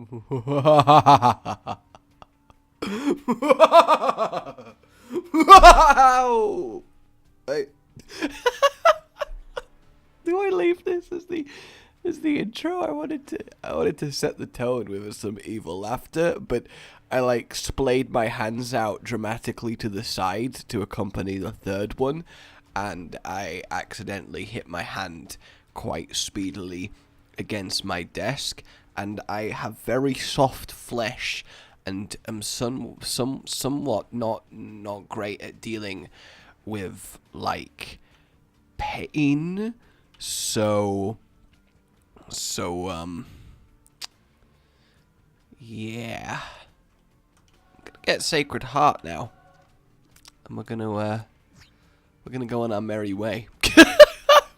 Wow! Do I leave this as the intro? I wanted to set the tone with some evil laughter, but I like splayed my hands out dramatically to the side to accompany the third one, and I accidentally hit my hand quite speedily against my desk, and I have very soft flesh and am somewhat not great at dealing with like pain. So yeah. I'm gonna get Sacred Heart now. And we're gonna go on our merry way.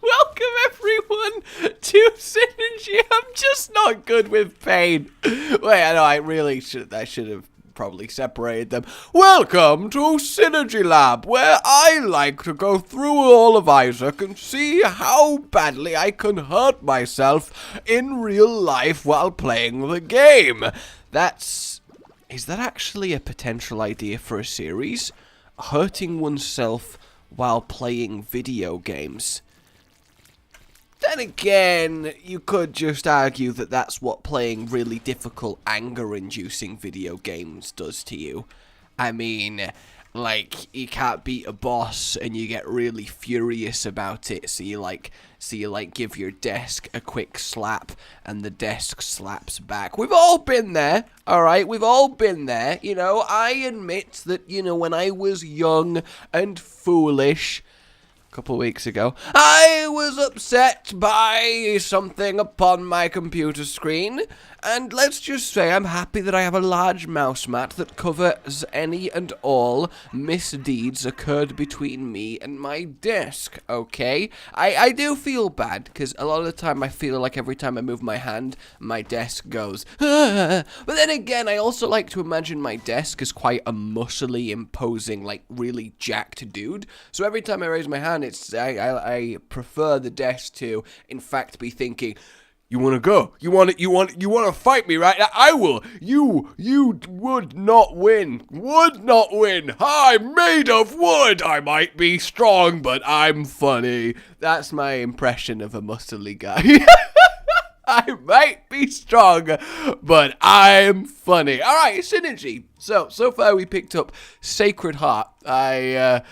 Welcome everyone to Synergy. I'm just not good with pain. Wait, I know I should have probably separated them. Welcome to Synergy Lab, where I like to go through all of Isaac and see how badly I can hurt myself in real life while playing the game. Is that actually a potential idea for a series? Hurting oneself while playing video games. Then again, you could just argue that that's what playing really difficult, anger-inducing video games does to you. I mean, like, you can't beat a boss and you get really furious about it, so you give your desk a quick slap and the desk slaps back. We've all been there, alright? We've all been there, you know? I admit that, you know, when I was young and foolish couple weeks ago, I was upset by something upon my computer screen, and let's just say I'm happy that I have a large mouse mat that covers any and all misdeeds occurred between me and my desk, okay? I do feel bad, because a lot of the time I feel like every time I move my hand, my desk goes, ah. But then again, I also like to imagine my desk as quite a muscly, imposing, like, really jacked dude, so every time I raise my hand, I prefer the desk to, in fact, be thinking, you want to go? You want to fight me, right? I will. You would not win. Would not win. I'm made of wood. I might be strong, but I'm funny. That's my impression of a muscly guy. I might be strong, but I'm funny. All right, Synergy. So far we picked up Sacred Heart. I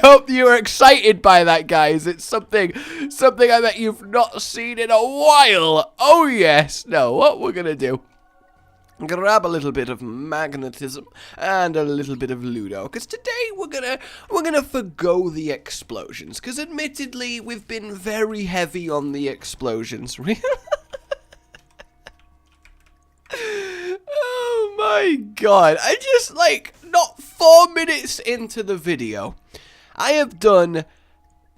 hope you are excited by that, guys. It's something I bet you've not seen in a while. Oh yes. No, what we're gonna do? Grab a little bit of magnetism and a little bit of Ludo, because today we're gonna forgo the explosions, because admittedly we've been very heavy on the explosions. Oh my god, I just, like, not 4 minutes into the video, I have done...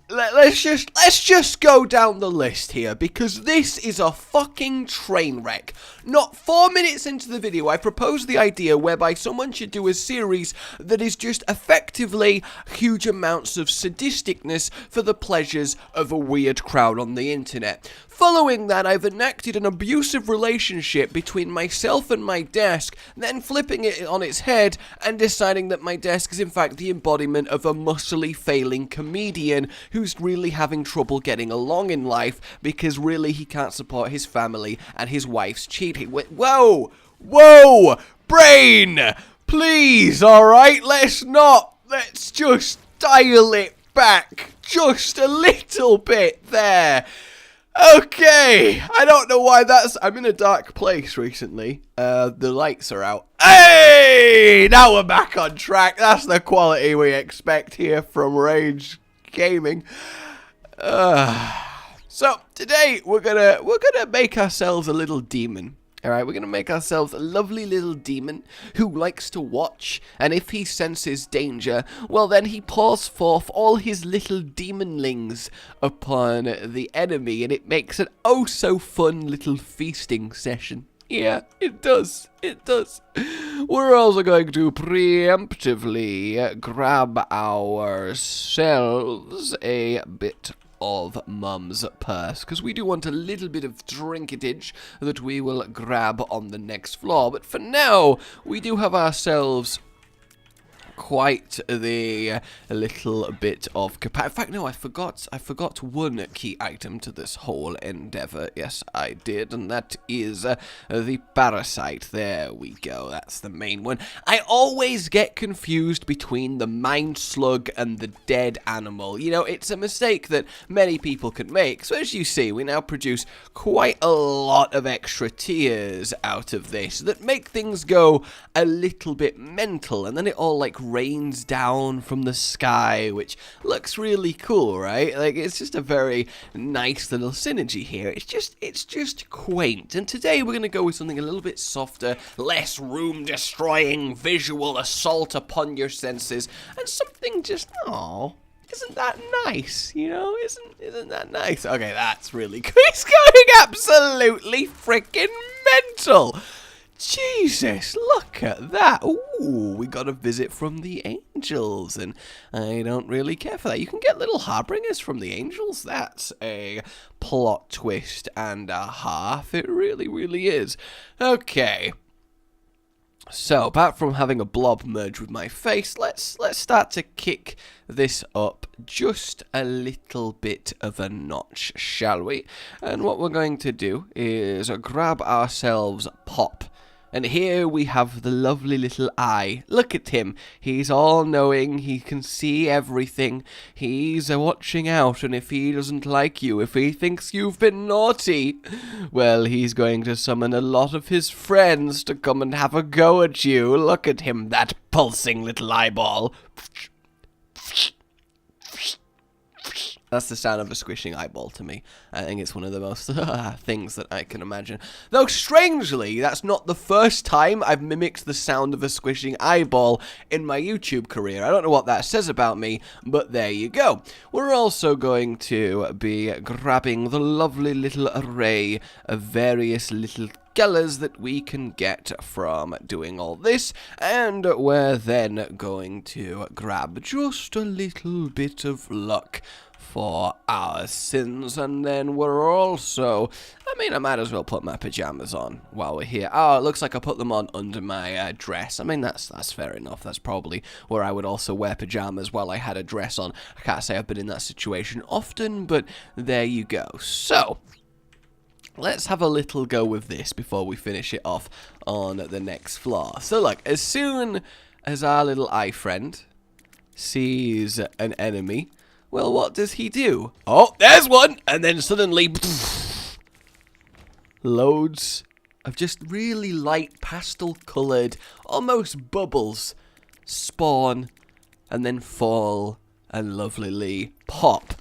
Let's just go down the list here, because this is a fucking train wreck. Not 4 minutes into the video, I proposed the idea whereby someone should do a series that is just effectively huge amounts of sadisticness for the pleasures of a weird crowd on the internet. Following that, I've enacted an abusive relationship between myself and my desk, then flipping it on its head and deciding that my desk is in fact the embodiment of a muscly failing comedian who's really having trouble getting along in life because really he can't support his family and his wife's cheating. Whoa! Whoa! Brain! Please, alright? Let's just dial it back just a little bit there. Okay, I don't know why I'm in a dark place recently. The lights are out. Hey! Now we're back on track. That's the quality we expect here from Rage Gaming. So today we're gonna make ourselves a little demon. Alright, we're going to make ourselves a lovely little demon who likes to watch, and if he senses danger, well then he pours forth all his little demonlings upon the enemy, and it makes an oh so fun little feasting session. Yeah, it does. It does. We're also going to preemptively grab ourselves a bit of Mum's purse, because we do want a little bit of trinketage that we will grab on the next floor. But for now, we do have ourselves quite the little bit of capacity. In fact, no, I forgot one key item to this whole endeavor. Yes, I did, and that is the parasite. There we go. That's the main one. I always get confused between the mind slug and the dead animal. You know, it's a mistake that many people can make. So as you see, we now produce quite a lot of extra tears out of this that make things go a little bit mental, and then it all like rains down from the sky, which looks really cool, right? Like, it's just a very nice little synergy here. It's just quaint. And today we're going to go with something a little bit softer, less room-destroying visual assault upon your senses, and something just, oh, isn't that nice? You know, isn't that nice? Okay, that's really cool. It's going absolutely freaking mental. Jesus, look at that. Ooh, we got a visit from the angels, and I don't really care for that. You can get little harbingers from the angels. That's a plot twist and a half. It really, really is. Okay. So, apart from having a blob merge with my face, let's start to kick this up just a little bit of a notch, shall we? And what we're going to do is grab ourselves Pop. And here we have the lovely little eye. Look at him. He's all-knowing. He can see everything. He's watching out, and if he doesn't like you, if he thinks you've been naughty, well, he's going to summon a lot of his friends to come and have a go at you. Look at him, that pulsing little eyeball. That's the sound of a squishing eyeball to me. I think it's one of the most things that I can imagine. Though, strangely, that's not the first time I've mimicked the sound of a squishing eyeball in my YouTube career. I don't know what that says about me, but there you go. We're also going to be grabbing the lovely little array of various little colours that we can get from doing all this, and we're then going to grab just a little bit of luck for our sins, and then we're also, I might as well put my pajamas on while we're here. Oh, it looks like I put them on under my dress. I mean, that's fair enough. That's probably where I would also wear pajamas while I had a dress on. I can't say I've been in that situation often, but there you go. So, let's have a little go with this before we finish it off on the next floor. So look, as soon as our little eye friend sees an enemy, well, what does he do? Oh, there's one! And then suddenly, loads of just really light pastel-coloured, almost bubbles, spawn and then fall and lovelily pop.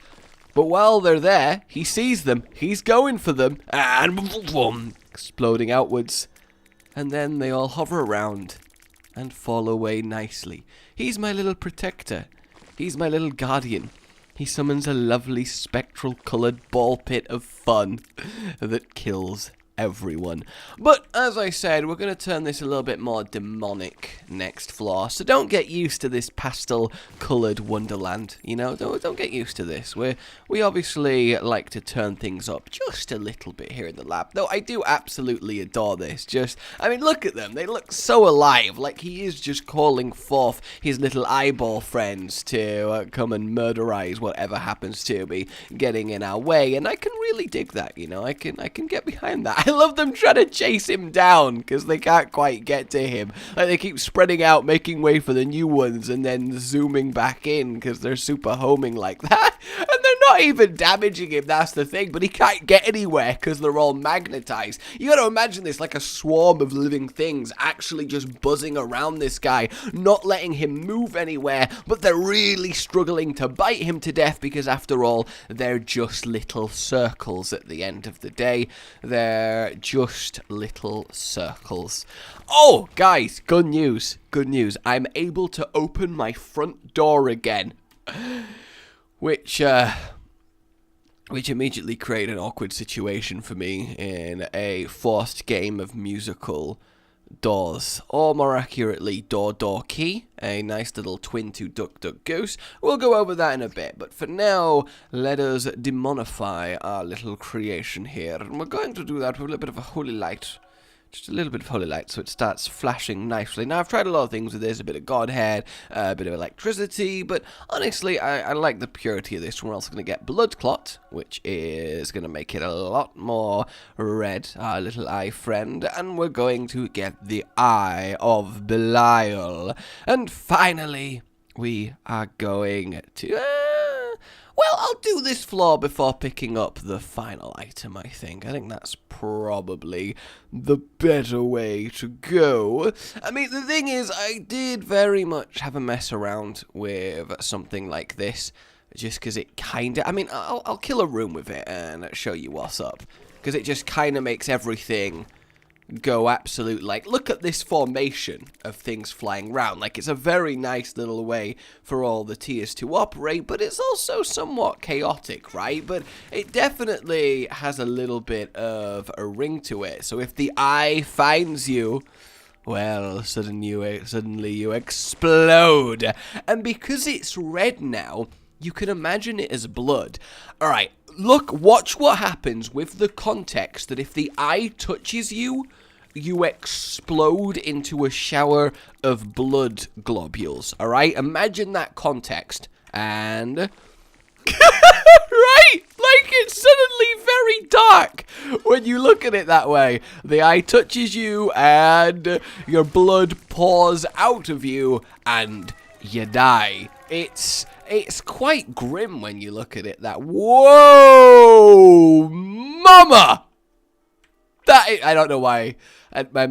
But while they're there, he sees them, he's going for them, and boom, exploding outwards. And then they all hover around and fall away nicely. He's my little protector. He's my little guardian. He summons a lovely spectral coloured ball pit of fun that kills everyone. But as I said, we're going to turn this a little bit more demonic next floor, so don't get used to this pastel coloured wonderland, you know, don't get used to this. We obviously like to turn things up just a little bit here in the lab, though I do absolutely adore this. I mean, look at them, they look so alive, like he is just calling forth his little eyeball friends to come and murderize whatever happens to be getting in our way, and I can really dig that, you know, I can get behind that. I love them trying to chase him down because they can't quite get to him. Like, they keep spreading out, making way for the new ones, and then zooming back in because they're super homing like that. And they're not even damaging him, that's the thing, but he can't get anywhere because they're all magnetized. You gotta imagine this like a swarm of living things actually just buzzing around this guy, not letting him move anywhere, but they're really struggling to bite him to death because, after all, they're just little circles at the end of the day. They're just little circles. Oh, guys, good news. Good news. I'm able to open my front door again. Which immediately created an awkward situation for me in a forced game of musical doors, or more accurately, door key, a nice little twin to Duck Duck Goose. We'll go over that in a bit, but for now, let us demonify our little creation here, and we're going to do that with a little bit of a holy light. Just a little bit of holy light so it starts flashing nicely. Now, I've tried a lot of things with this, a bit of Godhead, a bit of electricity, but honestly, I like the purity of this. We're also going to get Blood Clot, which is going to make it a lot more red, our little eye friend, and we're going to get the Eye of Belial. And finally, we are going to... well, I'll do this floor before picking up the final item, I think. I think that's probably the better way to go. I mean, the thing is, I did very much have a mess around with something like this, just because it kind of... I mean, I'll kill a room with it and show you what's up, because it just kind of makes everything go absolute, like, look at this formation of things flying around. Like, it's a very nice little way for all the tiers to operate, but it's also somewhat chaotic, right? But it definitely has a little bit of a ring to it. So if the eye finds you, well, suddenly you explode. And because it's red now, you can imagine it as blood. Alright, look, watch what happens with the context that if the eye touches you, you explode into a shower of blood globules. Alright, imagine that context. And... right? Like, it's suddenly very dark when you look at it that way. The eye touches you, and your blood pours out of you, and you die. It's quite grim when you look at it that... Whoa! Mama! I don't know why. My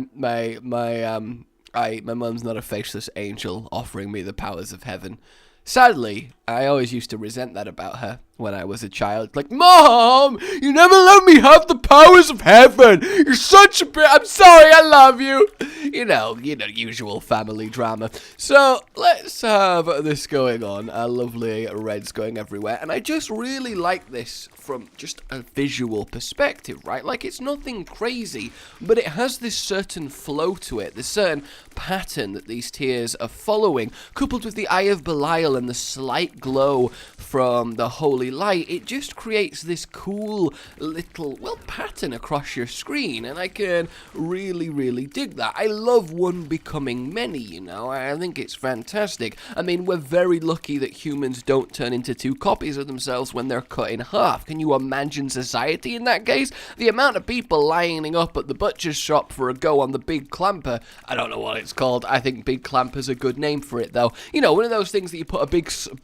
mum's not a faceless angel offering me the powers of heaven. Sadly, I always used to resent that about her when I was a child. Like, Mom, you never let me have the powers of heaven. You're such a bitch. I'm sorry, I love you. You know, usual family drama. So, let's have this going on. Our lovely reds going everywhere. And I just really like this from just a visual perspective, right? Like, it's nothing crazy, but it has this certain flow to it, this certain pattern that these tiers are following, coupled with the Eye of Belial and the slight glow from the holy light. It just creates this cool little, well, pattern across your screen, and I can really, really dig that. I love one becoming many, you know. I think it's fantastic. I mean, we're very lucky that humans don't turn into two copies of themselves when they're cut in half. Can you imagine society in that case? The amount of people lining up at the butcher's shop for a go on the Big Clamper. I don't know what it's called. I think Big Clamper's a good name for it, though. You know, one of those things that you put a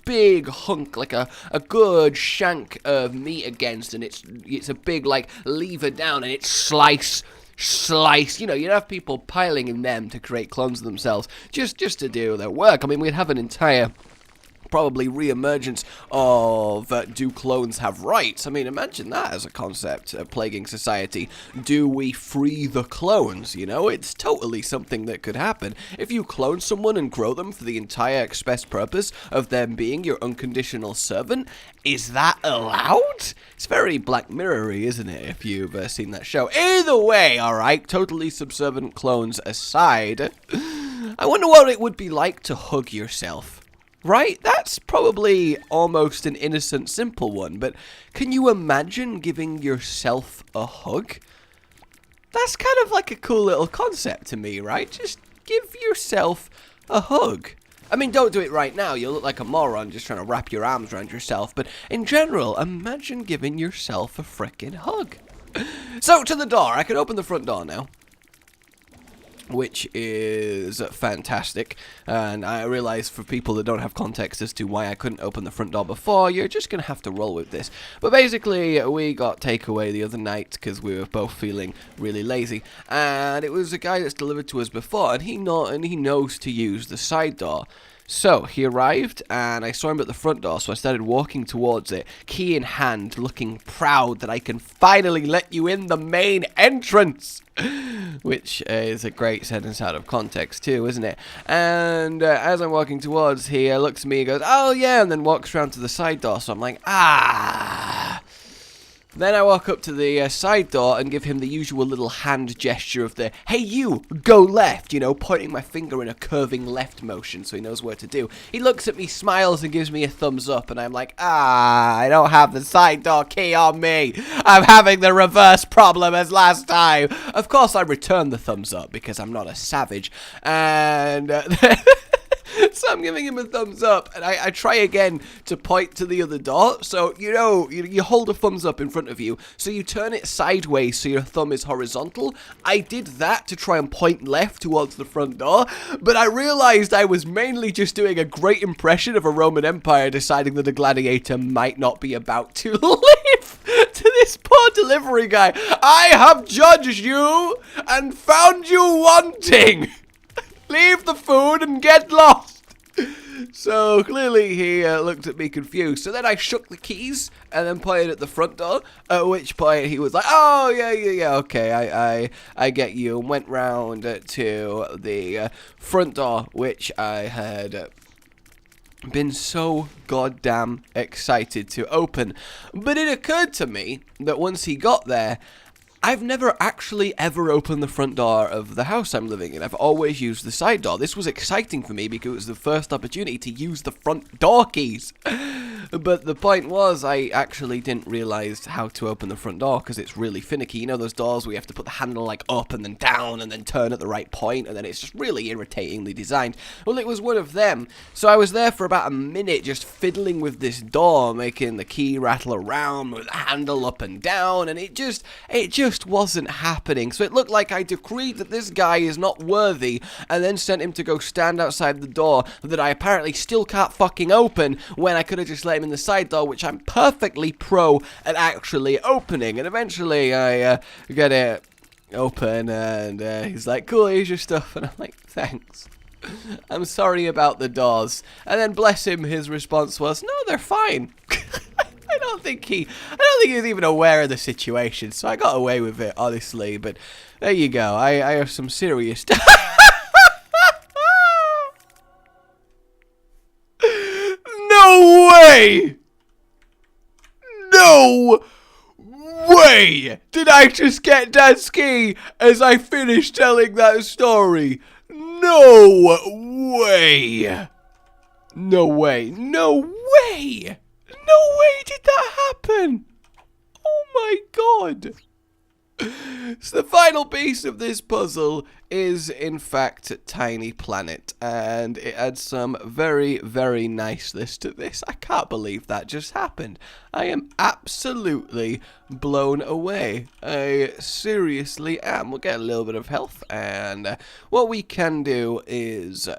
big hunk, like a good shank of meat against, and it's a big, like, lever down, and it's slice. You know, you'd have people piling in them to create clones of themselves just to do their work. I mean, we'd have an entire... probably re-emergence of do clones have rights? I mean, imagine that as a concept plaguing society. Do we free the clones? You know, it's totally something that could happen. If you clone someone and grow them for the entire express purpose of them being your unconditional servant, is that allowed? It's very Black Mirror-y, isn't it, if you've seen that show? Either way, alright, totally subservient clones aside, I wonder what it would be like to hug yourself. Right? That's probably almost an innocent, simple one, but can you imagine giving yourself a hug? That's kind of like a cool little concept to me, right? Just give yourself a hug. I mean, don't do it right now. You'll look like a moron just trying to wrap your arms around yourself, but in general, imagine giving yourself a frickin' hug. So, to the door. I can open the front door now, which is fantastic, and I realize for people that don't have context as to why I couldn't open the front door before, you're just going to have to roll with this. But basically, we got takeaway the other night because we were both feeling really lazy, and it was a guy that's delivered to us before, and he knows to use the side door. So, he arrived, and I saw him at the front door, so I started walking towards it, key in hand, looking proud that I can finally let you in the main entrance! Which is a great sentence out of context too, isn't it? And as I'm walking towards, he looks at me and goes, oh yeah, and then walks around to the side door, so I'm like, Then I walk up to the side door and give him the usual little hand gesture of the, hey you, go left, you know, pointing my finger in a curving left motion so he knows what to do. He looks at me, smiles, and gives me a thumbs up, and I'm like, I don't have the side door key on me. I'm having the reverse problem as last time. Of course, I return the thumbs up because I'm not a savage, and... So I'm giving him a thumbs up, and I try again to point to the other door. So, you know, you hold a thumbs up in front of you, so you turn it sideways so your thumb is horizontal. I did that to try and point left towards the front door, but I realized I was mainly just doing a great impression of a Roman Empire deciding that a gladiator might not be about to live. To this poor delivery guy, I have judged you and found you wanting. Leave the food and get lost. So clearly he looked at me confused. So then I shook the keys and then pointed at the front door. At which point he was like, "Oh yeah, okay, I get you." And went round to the front door, which I had been so goddamn excited to open. But it occurred to me that once he got there, I've never actually ever opened the front door of the house I'm living in. I've always used the side door. This was exciting for me because it was the first opportunity to use the front door keys. But the point was, I actually didn't realize how to open the front door because it's really finicky. You know those doors where you have to put the handle like up and then down and then turn at the right point, and then it's just really irritatingly designed. Well, it was one of them. So I was there for about a minute just fiddling with this door, making the key rattle around with the handle up and down, and it just wasn't happening. So it looked like I decreed that this guy is not worthy and then sent him to go stand outside the door that I apparently still can't fucking open when I could have just let him in the side door, which I'm perfectly pro at actually opening. And eventually I get it open, and he's like, "Cool, here's your stuff." And I'm like, "Thanks. I'm sorry about the doors." And then bless him, his response was, "No, they're fine." I don't think he was even aware of the situation, so I got away with it, honestly. But there you go. I have some serious. No way! No way! Did I just get Dad's key as I finished telling that story? No way! No way! No way! No way did that happen! Oh my god! So the final piece of this puzzle is in fact Tiny Planet, and it adds some very, very niceness to this. I can't believe that just happened. I am absolutely blown away. I seriously am. We'll get a little bit of health, and what we can do is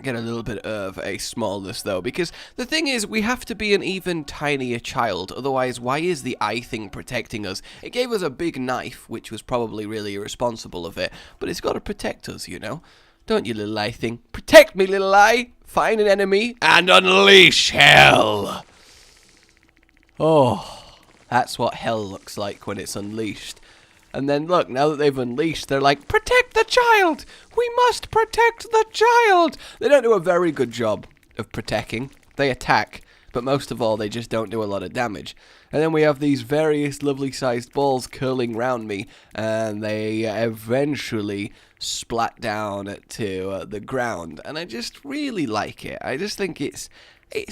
get a little bit of a smallness though, because the thing is, we have to be an even tinier child, otherwise why is the eye thing protecting us? It gave us a big knife, which was probably really irresponsible of it, but it's got to protect us, you know? Don't you, little eye thing? Protect me, little eye! Find an enemy and unleash hell! Oh, that's what hell looks like when it's unleashed. And then look, now that they've unleashed, they're like, "Protect the child! We must protect the child!" They don't do a very good job of protecting. They attack, but most of all, they just don't do a lot of damage. And then we have these various lovely sized balls curling round me, and they eventually splat down to the ground. And I just really like it. I just think it's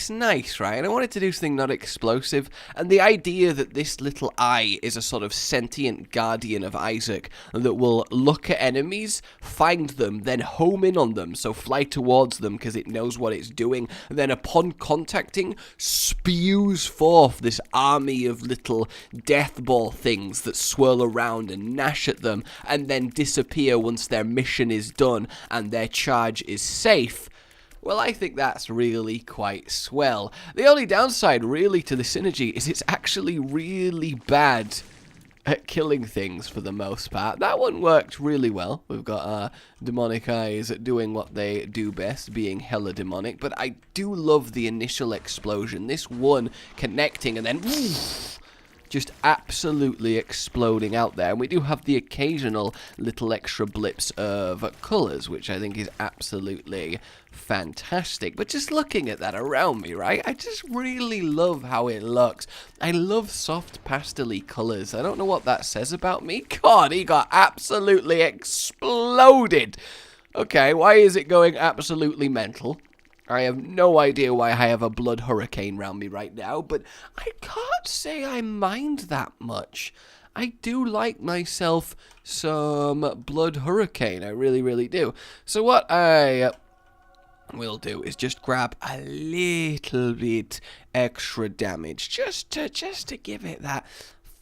nice, right? And I wanted to do something not explosive, and the idea that this little eye is a sort of sentient guardian of Isaac that will look at enemies, find them, then home in on them, so fly towards them because it knows what it's doing, and then upon contacting, spews forth this army of little death ball things that swirl around and gnash at them, and then disappear once their mission is done and their charge is safe. Well, I think that's really quite swell. The only downside, really, to the synergy is it's actually really bad at killing things for the most part. That one worked really well. We've got our demonic eyes doing what they do best, being hella demonic. But I do love the initial explosion. This one connecting and then just absolutely exploding out there. And we do have the occasional little extra blips of colours, which I think is absolutely fantastic. But just looking at that around me, right, I just really love how it looks. I love soft pastel-y colours. I don't know what that says about me. God, he got absolutely exploded. Okay, why is it going absolutely mental? I have no idea why I have a blood hurricane around me right now, but I can't say I mind that much. I do like myself some blood hurricane. I really, really do. So what I will do is just grab a little bit extra damage, just to give it that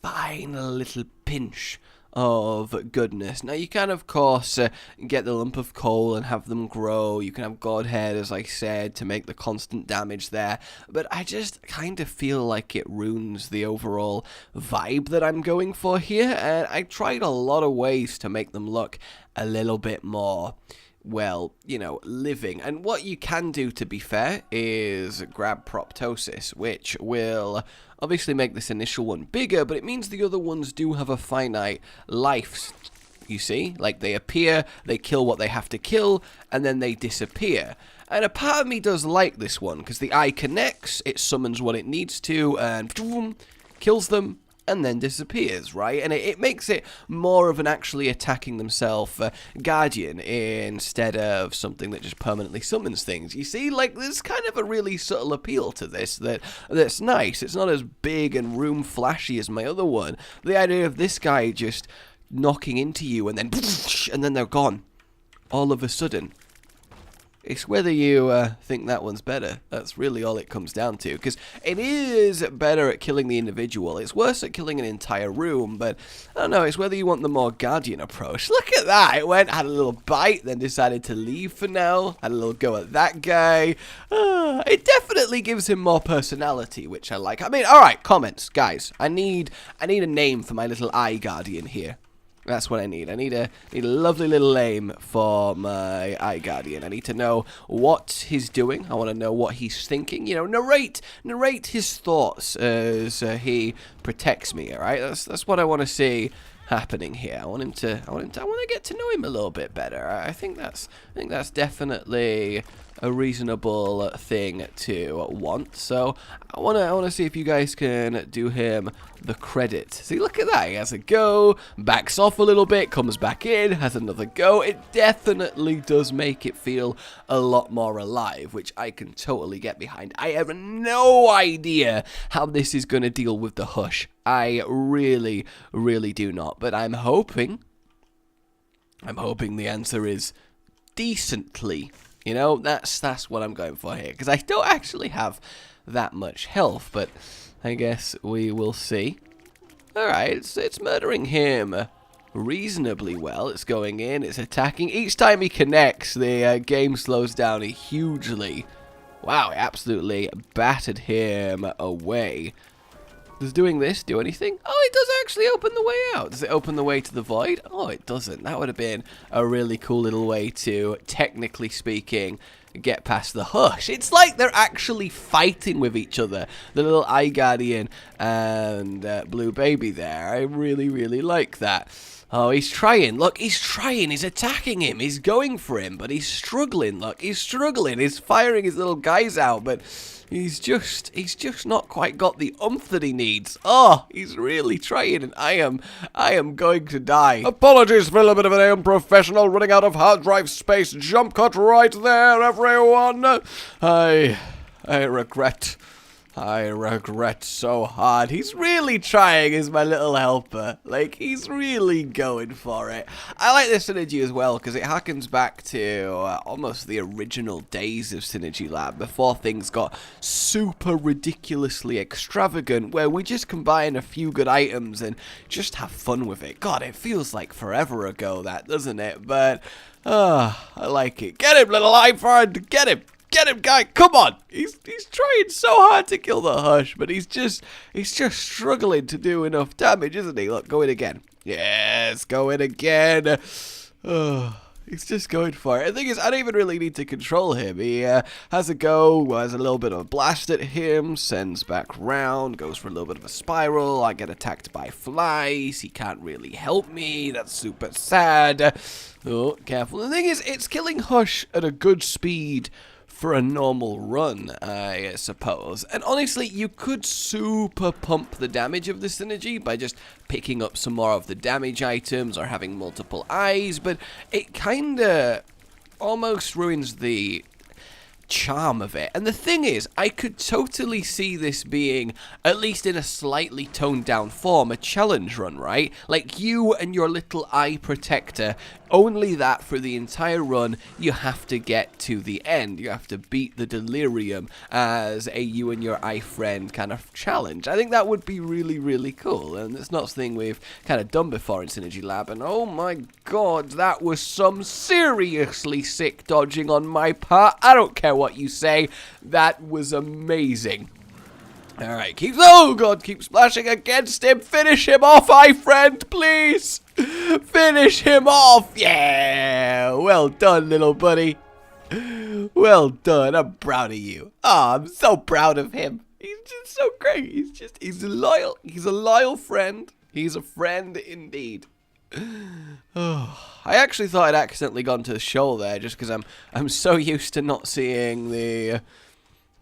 final little pinch of goodness. Now you can of course get the lump of coal and have them grow. You can have Godhead, as I said, to make the constant damage there, but I just kind of feel like it ruins the overall vibe that I'm going for here, and I tried a lot of ways to make them look a little bit more, well, you know, living. And what you can do, to be fair, is grab Proptosis, which will obviously make this initial one bigger, but it means the other ones do have a finite life, you see? Like, they appear, they kill what they have to kill, and then they disappear. And a part of me does like this one, because the eye connects, it summons what it needs to, and boom, kills them, and then disappears, right? And it makes it more of an actually attacking themselves guardian instead of something that just permanently summons things. You see, like, there's kind of a really subtle appeal to this that's nice. It's not as big and room flashy as my other one. The idea of this guy just knocking into you and then they're gone all of a sudden. It's whether you think that one's better. That's really all it comes down to. Because it is better at killing the individual. It's worse at killing an entire room. But, I don't know, it's whether you want the more Guardian approach. Look at that. It went, had a little bite, then decided to leave for now. Had a little go at that guy. It definitely gives him more personality, which I like. I mean, alright, comments, guys. I need a name for my little eye Guardian here. That's what I need. I need a lovely little name for my eye guardian. I need to know what he's doing. I want to know what he's thinking. You know, narrate his thoughts as he protects me. All right, that's what I want to see happening here. I want to get to know him a little bit better. I think that's definitely a reasonable thing to want. So I want to see if you guys can do him the credit. See, look at that. He has a go, backs off a little bit, comes back in, has another go. It definitely does make it feel a lot more alive, which I can totally get behind. I have no idea how this is going to deal with the hush. I really, really do not. But I'm hoping the answer is decently. You know, that's what I'm going for here, because I don't actually have that much health, but I guess we will see. Alright, it's murdering him reasonably well. It's going in, it's attacking. Each time he connects, the game slows down hugely. Wow, it absolutely battered him away. Does doing this do anything? Oh, it does actually open the way out. Does it open the way to the void? Oh, it doesn't. That would have been a really cool little way to, technically speaking, get past the hush. It's like they're actually fighting with each other. The little eye guardian and blue baby there. I really, really like that. Oh, he's trying. Look, he's trying. He's attacking him. He's going for him, but he's struggling. Look, he's struggling. He's firing his little guys out, but he's just not quite got the oomph that he needs. Oh, he's really trying, and I am going to die. Apologies for a little bit of an unprofessional running out of hard drive space. Jump cut right there, everyone. I regret so hard. He's really trying as my little helper. Like, he's really going for it. I like this synergy as well, because it harkens back to almost the original days of Synergy Lab, before things got super ridiculously extravagant, where we just combine a few good items and just have fun with it. God, it feels like forever ago, that, doesn't it? But, I like it. Get him, little eye friend! Get him! Get him, guy! Come on! He's trying so hard to kill the hush, but he's just struggling to do enough damage, isn't he? Look, go in again. Yes, go in again. He's He's just going for it. The thing is, I don't even really need to control him. He has a go, has a little bit of a blast at him, sends back round, goes for a little bit of a spiral. I get attacked by flies. He can't really help me. That's super sad. Oh, careful. The thing is, it's killing Hush at a good speed for a normal run, I suppose. And honestly, you could super pump the damage of the synergy by just picking up some more of the damage items or having multiple eyes, but it kinda almost ruins the charm of it. And the thing is, I could totally see this being, at least in a slightly toned down form, a challenge run, right? Like you and your little eye protector, only that for the entire run. You have to get to the end. You have to beat the Delirium as a you and your eye friend kind of challenge. I think that would be really, really cool, and it's not something we've kind of done before in Synergy Lab. And oh my god, that was some seriously sick dodging on my part. I don't care what you say, that was amazing. Alright, oh god, keep splashing against him. Finish him off, eye friend, please. Finish him off. Yeah, well done, little buddy. Well done, I'm proud of you. Oh, I'm so proud of him. He's just so great. He's loyal. He's a loyal friend. He's a friend indeed. Oh, I actually thought I'd accidentally gone to the shoal there, just because I'm so used to not seeing the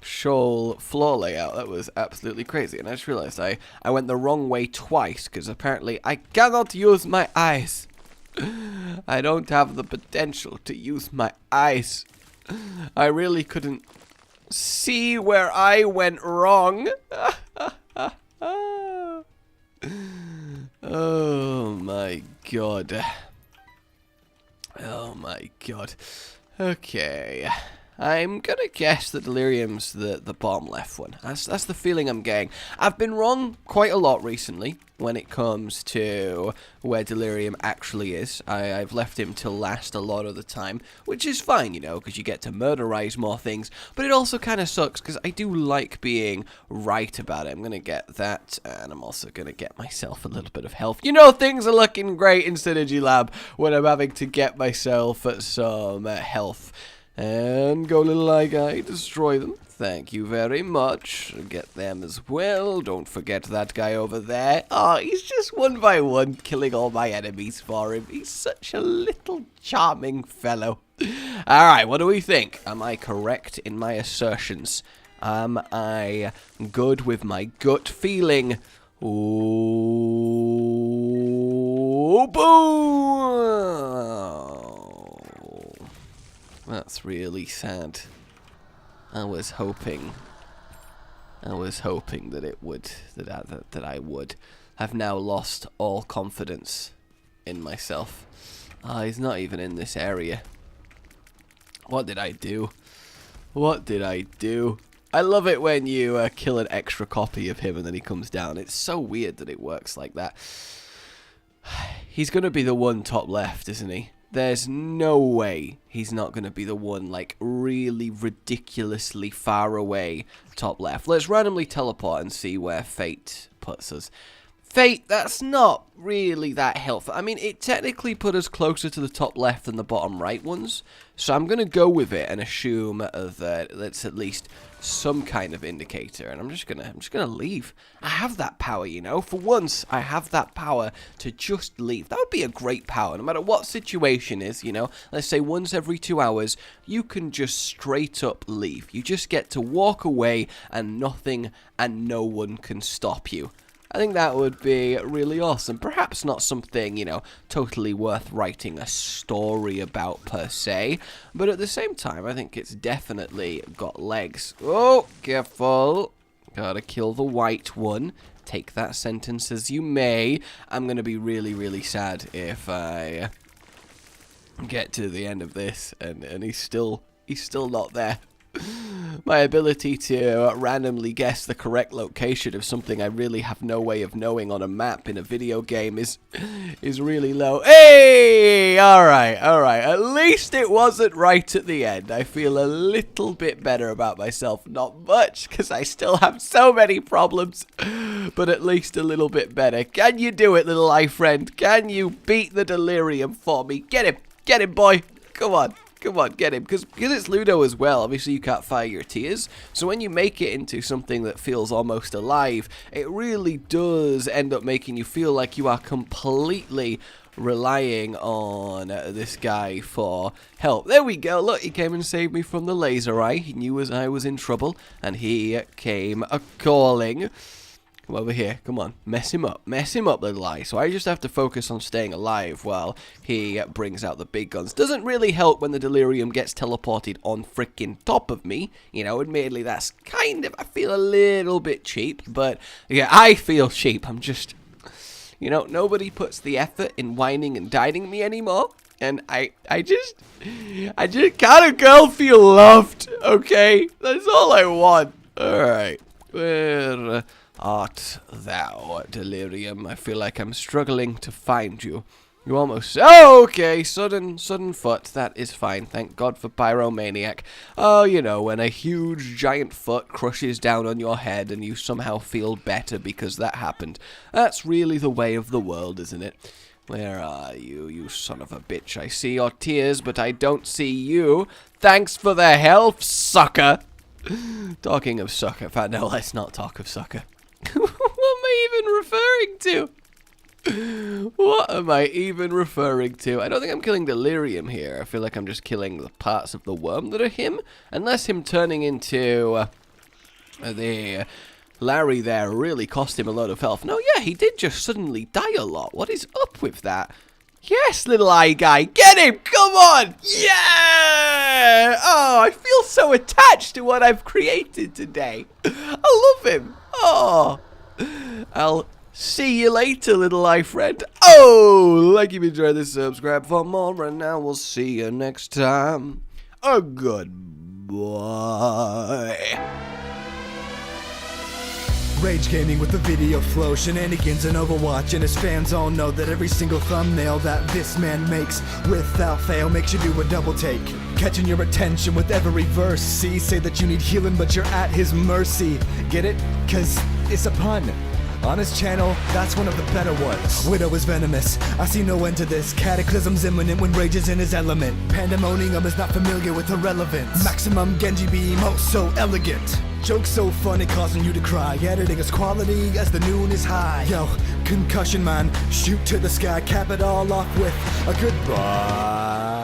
shoal floor layout. That was absolutely crazy, and I just realized I went the wrong way twice, because apparently I cannot use my eyes. I don't have the potential to use my eyes. I really couldn't see where I went wrong. Oh my god. Oh my god. Okay. I'm gonna guess that Delirium's the bottom left one. That's the feeling I'm getting. I've been wrong quite a lot recently when it comes to where Delirium actually is. I've left him till last a lot of the time, which is fine, you know, because you get to murderize more things, but it also kind of sucks because I do like being right about it. I'm gonna get that, and I'm also gonna get myself a little bit of health. You know, things are looking great in Synergy Lab when I'm having to get myself some health. And go, little eye guy, destroy them. Thank you very much. Get them as well. Don't forget that guy over there. Oh, he's just one by one killing all my enemies for him. He's such a little charming fellow. Alright, what do we think? Am I correct in my assertions? Am I good with my gut feeling? Ooh, boom! That's really sad. I was hoping that it would, that I would. I've now lost all confidence in myself. Ah, he's not even in this area. What did I do? What did I do? I love it when you kill an extra copy of him and then he comes down. It's so weird that it works like that. He's gonna be the one top left, isn't he? There's no way he's not going to be the one, like, really ridiculously far away top left. Let's randomly teleport and see where Fate puts us. Fate, that's not really that helpful. I mean, it technically put us closer to the top left than the bottom right ones. So I'm going to go with it and assume that that's at least some kind of indicator. And I'm just gonna leave. I have that power, you know. For once, I have that power to just leave. That would be a great power, no matter what situation is, you know. Let's say once every 2 hours, you can just straight up leave. You just get to walk away and nothing and no one can stop you. I think that would be really awesome. Perhaps not something, you know, totally worth writing a story about per se, but at the same time, I think it's definitely got legs. Oh, careful. Gotta kill the white one. Take that sentence as you may. I'm gonna be really, really sad if I get to the end of this and he's still not there. My ability to randomly guess the correct location of something I really have no way of knowing on a map in a video game is really low. Hey! Alright. At least it wasn't right at the end. I feel a little bit better about myself. Not much, because I still have so many problems. But at least a little bit better. Can you do it, little eye friend? Can you beat the Delirium for me? Get him! Get him, boy! Come on. Come on, get him. Because it's Ludo as well, obviously you can't fire your tears. So when you make it into something that feels almost alive, it really does end up making you feel like you are completely relying on this guy for help. There we go. Look, he came and saved me from the laser eye. He knew I was in trouble, and he came a-calling. Come over here. Come on. Mess him up. Mess him up, little eye. So I just have to focus on staying alive while he brings out the big guns. Doesn't really help when the Delirium gets teleported on freaking top of me. You know, admittedly, that's kind of, I feel a little bit cheap. But, yeah, I feel cheap. I'm just, you know, nobody puts the effort in whining and dining me anymore. And I just kind of girl feel loved, okay? That's all I want. Alright. Where art thou, Delirium? I feel like I'm struggling to find you. You almost... Oh, okay. Sudden foot. That is fine. Thank God for Pyromaniac. Oh, you know, when a huge giant foot crushes down on your head and you somehow feel better because that happened. That's really the way of the world, isn't it? Where are you, you son of a bitch? I see your tears, but I don't see you. Thanks for the help, sucker. Talking of sucker. No, let's not talk of sucker. What am I even referring to? What am I even referring to? I don't think I'm killing Delirium here. I feel like I'm just killing the parts of the worm that are him. Unless him turning into the Larry there really cost him a lot of health. No, yeah, he did just suddenly die a lot. What is up with that? Yes, little eye guy. Get him! Come on! Yeah! Oh, I feel so attached to what I've created today. I love him. Oh. I'll see you later, little eye friend. Oh, like you've enjoyed this, subscribe for more, and now we'll see you next time. Goodbye. Rage Gaming with the video flow, shenanigans and Overwatch, and his fans all know that every single thumbnail that this man makes without fail makes you do a double take, catching your attention with every verse. See, say that you need healing but you're at his mercy. Get it? Cause it's a pun. On his channel, that's one of the better ones. Widow is venomous, I see no end to this. Cataclysm's imminent when Rage is in his element. Pandemonium is not familiar with irrelevance. Maximum Genji beam, oh so elegant. Jokes so funny causing you to cry. Editing is quality as the noon is high. Yo, concussion man, shoot to the sky. Cap it all off with a goodbye.